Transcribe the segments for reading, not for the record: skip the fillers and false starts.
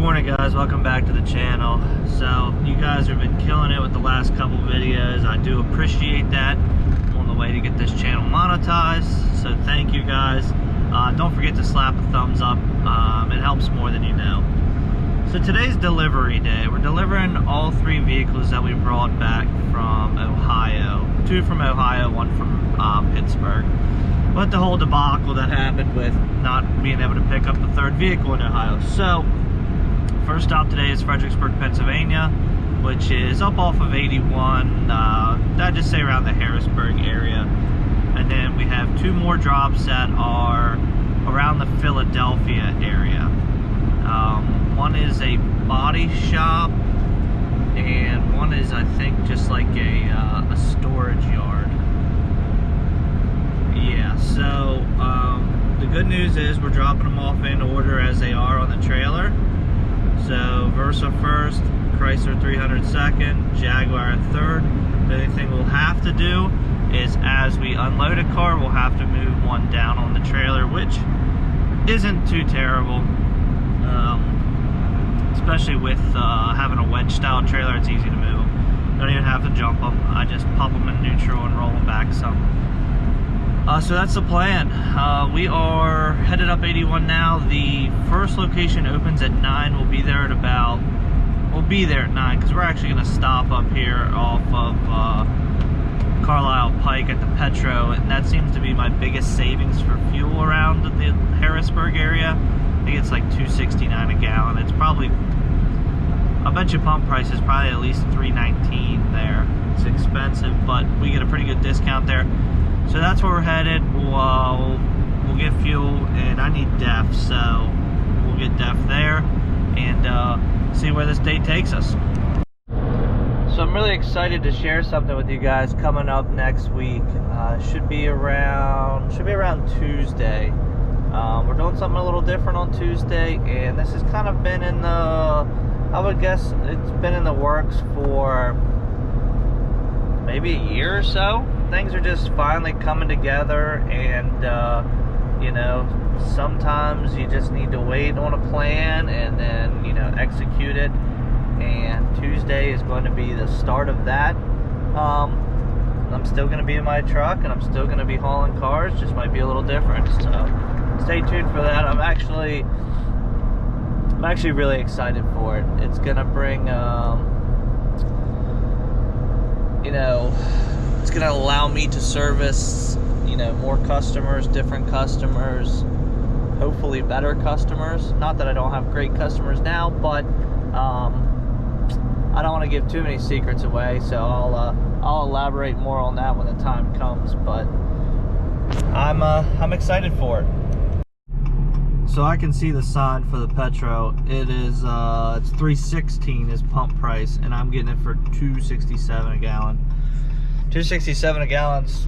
morning, guys. Welcome back to the channel. So you guys have been killing it with the last couple videos. I do appreciate that. I'm on the way to get this channel monetized, so thank you guys. Don't forget to slap a thumbs up. It helps more than you know. So today's delivery day. We're delivering all three vehicles that we brought back from Ohio. Two from Ohio, one from Pittsburgh. But the whole debacle that happened with not being able to pick up the third vehicle in Ohio. So first stop today is Fredericksburg, Pennsylvania, which is up off of 81. I'd just say around the Harrisburg area. And then we have two more drops that are around the Philadelphia area. One is a body shop, and one is, I think, just like a storage yard. Yeah, so the good news is we're dropping them off in order as they are on the trailer. So Versa first, Chrysler 300 second, Jaguar third. The only thing we'll have to do is as we unload a car, we'll have to move one down on the trailer, which isn't too terrible. Especially with having a wedge style trailer, it's easy to move them. Don't even have to jump them. I just pop them in neutral and roll them back some. So that's the plan. We are headed up 81 now. The first location opens at 9. We'll be there at 9 because we're actually going to stop up here off of Carlisle Pike at the Petro, and that seems to be my biggest savings for fuel around the Harrisburg area. I think it's like $2.69 a gallon. It's probably, I bet you pump price is probably at least $3.19 there. It's expensive, but we get a pretty good discount there. So that's where we're headed. We'll get fuel, and I need DEF, so we'll get DEF there and see where this day takes us. So I'm really excited to share something with you guys coming up next week. Should be around Tuesday. We're doing something a little different on Tuesday, and this has kind of been in the, I would guess it's been in the works for maybe a year or so. Things are just finally coming together, and you know, sometimes you just need to wait on a plan and then, you know, execute it. And Tuesday is going to be the start of that. I'm still going to be in my truck, and I'm still going to be hauling cars, just might be a little different. So stay tuned for that. I'm actually really excited for it. It's going to bring you know, it's going to allow me to service, you know, more customers, different customers, hopefully better customers. Not that I don't have great customers now, but I don't want to give too many secrets away, so I'll elaborate more on that when the time comes. But I'm excited for it. So I can see the sign for the Petro. It is it's $3.16 is pump price, and I'm getting it for $2.67 a gallon. $2.67 a gallon's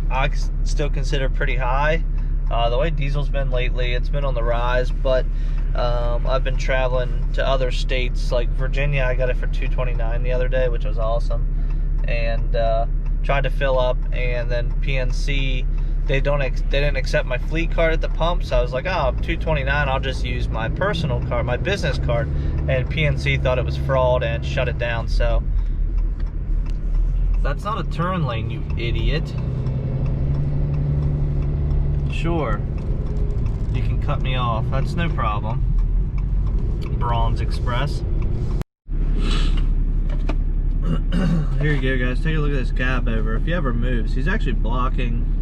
I still consider pretty high. The way diesel's been lately, it's been on the rise, but I've been traveling to other states like Virginia. I got it for $2.29 the other day, which was awesome, and tried to fill up, and then PNC, they didn't accept my fleet card at the pump, so I was like, oh, $2.29, I'll just use my personal card, my business card, and PNC thought it was fraud and shut it down. So that's not a turn lane, you idiot. Sure, you can cut me off, that's no problem. Bronze Express. Here you go, guys, take a look at this cab over. If he ever moves, he's actually blocking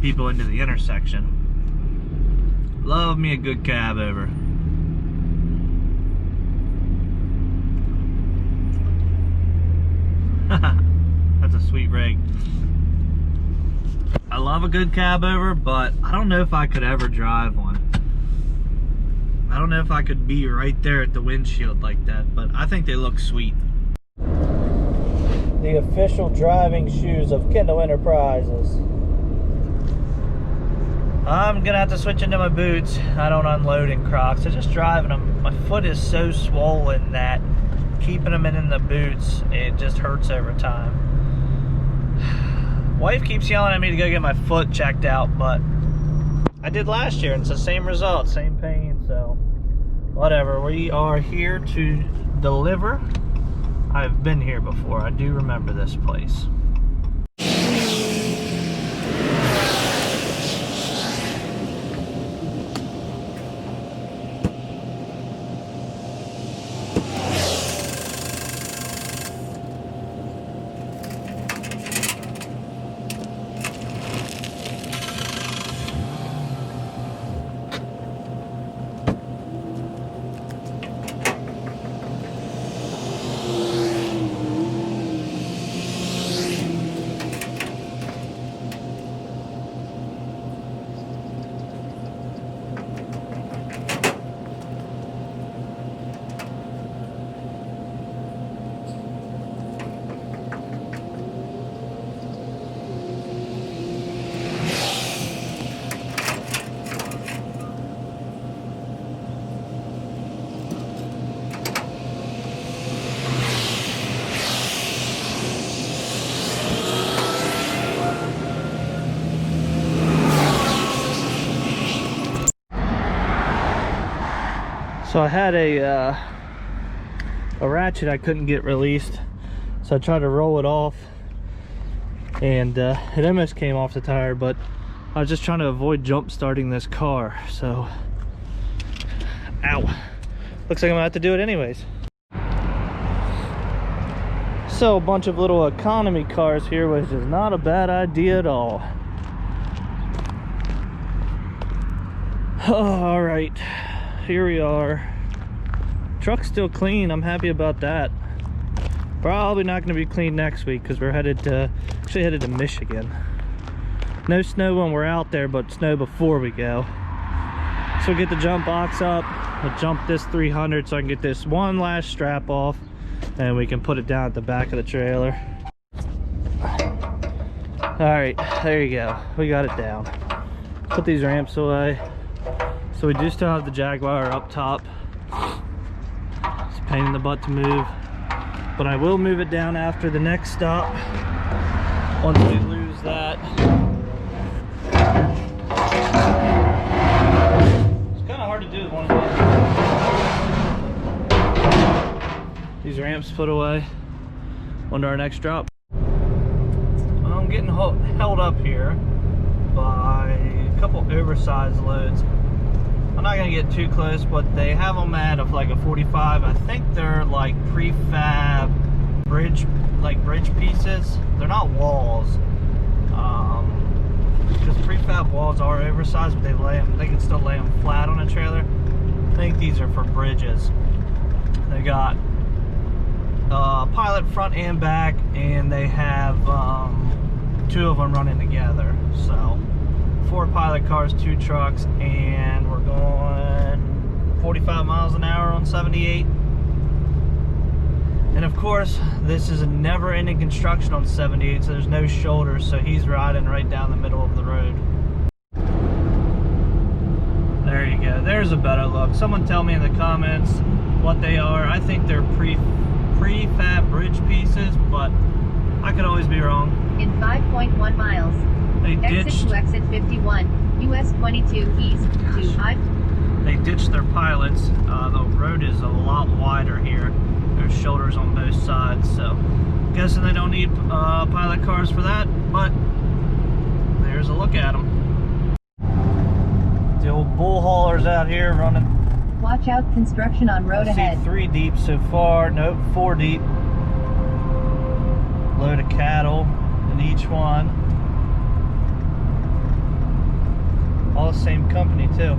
people into the intersection. Love me a good cab over. That's a sweet rig. I love a good cab over, but I don't know if I could ever drive one. I don't know if I could be right there at the windshield like that, but I think they look sweet. The official driving shoes of Kendall Enterprises. I'm gonna have to switch into my boots. I don't unload in Crocs. I just drive in them. My foot is so swollen that keeping them in the boots, it just hurts over time. Wife keeps yelling at me to go get my foot checked out, but I did last year, and it's the same result, same pain, so whatever. We are here to deliver. I've been here before. I do remember this place. So I had a ratchet I couldn't get released, so I tried to roll it off, and it almost came off the tire, but I was just trying to avoid jump starting this car. So, ow, looks like I'm gonna have to do it anyways. So a bunch of little economy cars here, which is not a bad idea at all. Oh, all right, here we are. Truck's still clean, I'm happy about that. Probably not going to be clean next week because we're headed to Michigan. No snow when we're out there, but snow before we go. So we'll get the jump box up. We'll jump this 300 so I can get this one last strap off, and we can put it down at the back of the trailer. All right, there you go. We got it down. Put these ramps away. So we do still have the Jaguar up top. It's a pain in the butt to move, but I will move it down after the next stop once we lose that. It's kind of hard to do with one hand. These ramps put away onto our next drop. I'm getting held up here by a couple oversized loads. I'm not gonna get too close, but they have them at like a 45. I think they're like prefab bridge pieces. They're not walls, because prefab walls are oversized, but they can still lay them flat on a trailer. I think these are for bridges. They got pilot front and back, and they have two of them running together. So 4 pilot cars, 2 trucks, and we're going 45 miles an hour on 78. And of course, this is a never-ending construction on 78, so there's no shoulders, so he's riding right down the middle of the road. There you go. There's a better look. Someone tell me in the comments what they are. I think they're prefab bridge pieces, but I could always be wrong. In 5.1 miles. Exit to exit 51, US 22 east to I. They ditched their pilots. The road is a lot wider here. There's shoulders on both sides, so I'm guessing they don't need pilot cars for that, but there's a look at them. The old bull haulers out here running. Watch out, construction on road ahead. 3 deep so far. Nope, 4 deep. Load of cattle in each one. All the same company too.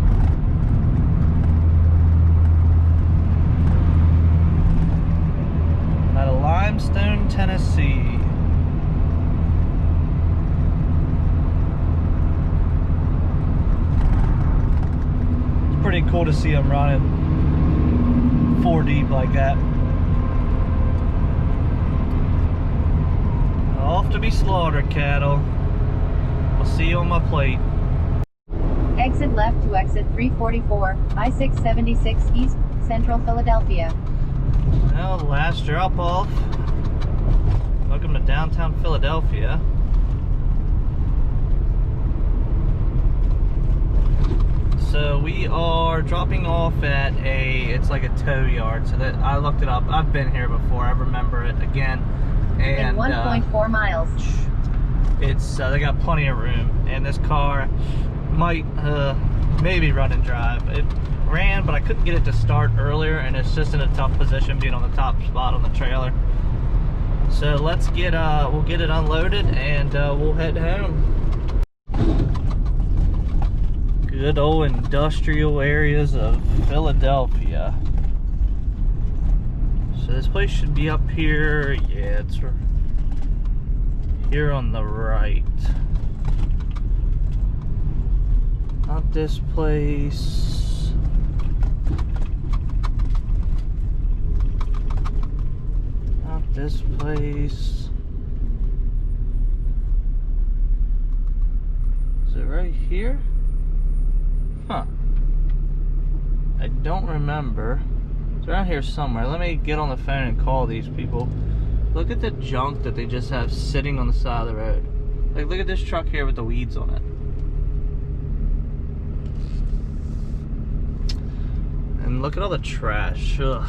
Out of Limestone, Tennessee. It's pretty cool to see them running 4 deep like that. Off to be slaughtered, cattle. I'll see you on my plate. Exit left to exit 344, I-676 East, Central Philadelphia. Well, the last drop off. Welcome to downtown Philadelphia. we are dropping off at it's like a tow yard. So that I looked it up. I've been here before. I remember it again. And in 1.4 miles. It's they got plenty of room, and this car might maybe run and drive. It ran, but I couldn't get it to start earlier, and it's just in a tough position being on the top spot on the trailer. So let's get we'll get it unloaded and we'll head home. Good old industrial areas of Philadelphia. So this place should be up here. Yeah, it's here on the right. Not this place. Not this place. Is it right here? Huh. I don't remember. It's around here somewhere. Let me get on the phone and call these people. Look at the junk that they just have sitting on the side of the road. Like, look at this truck here with the weeds on it. And look at all the trash. Ugh.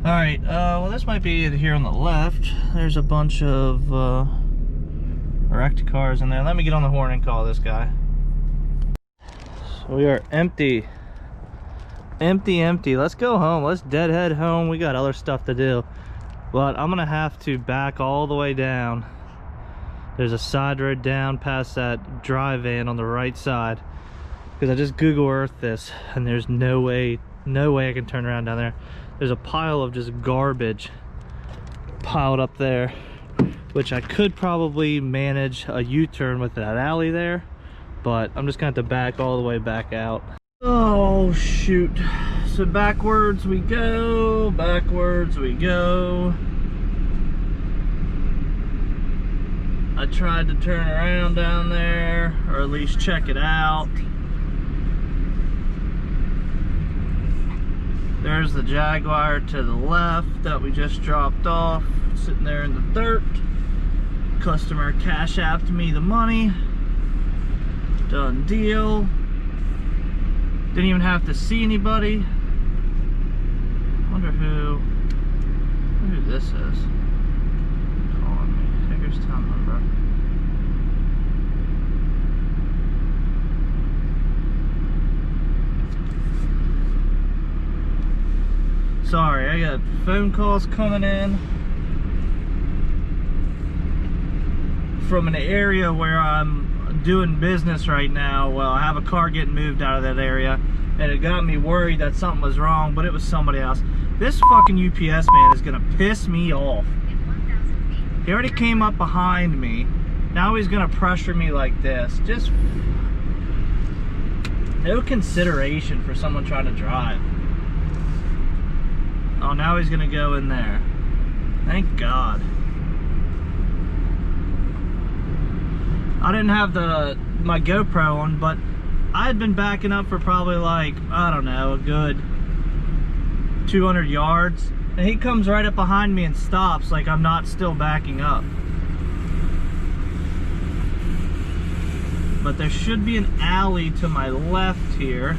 Alright, well, this might be it here on the left. There's a bunch of wrecked cars in there. Let me get on the horn and call this guy. So we are empty. Empty. Let's go home. Let's deadhead home. We got other stuff to do. But I'm gonna have to back all the way down. There's a side road down past that drive-in on the right side. Because I just Google Earth this, and there's no way I can turn around down there. There's a pile of just garbage piled up there, which I could probably manage a U-turn with that alley there, but I'm just gonna have to back all the way back out. Oh shoot. So backwards we go, backwards we go. I tried to turn around down there, or at least check it out. There's the Jaguar to the left that we just dropped off, sitting there in the dirt. Customer cash apped me the money. Done deal. Didn't even have to see anybody. Wonder who this is calling me. Hagerstown number. Sorry, I got phone calls coming in from an area where I'm doing business right now. Well, I have a car getting moved out of that area, and it got me worried that something was wrong, but it was somebody else. This fucking UPS man is gonna piss me off. He already came up behind me. Now he's gonna pressure me like this. Just no consideration for someone trying to drive. Oh, now he's gonna go in there. Thank God. I didn't have my GoPro on, but I had been backing up for probably like, I don't know, a good 200 yards. And he comes right up behind me and stops like I'm not still backing up. But there should be an alley to my left here,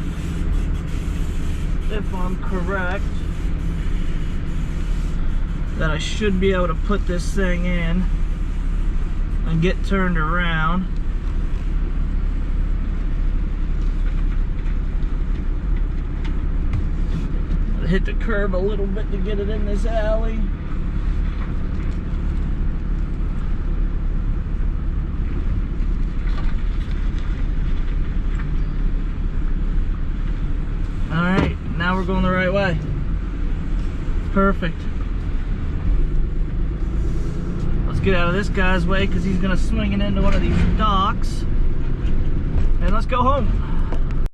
if I'm correct, that I should be able to put this thing in and get turned around. I'll hit the curb a little bit to get it in this alley. Alright, now we're going the right way. Perfect. Get out of this guy's way because he's gonna swing it into one of these docks, and let's go home.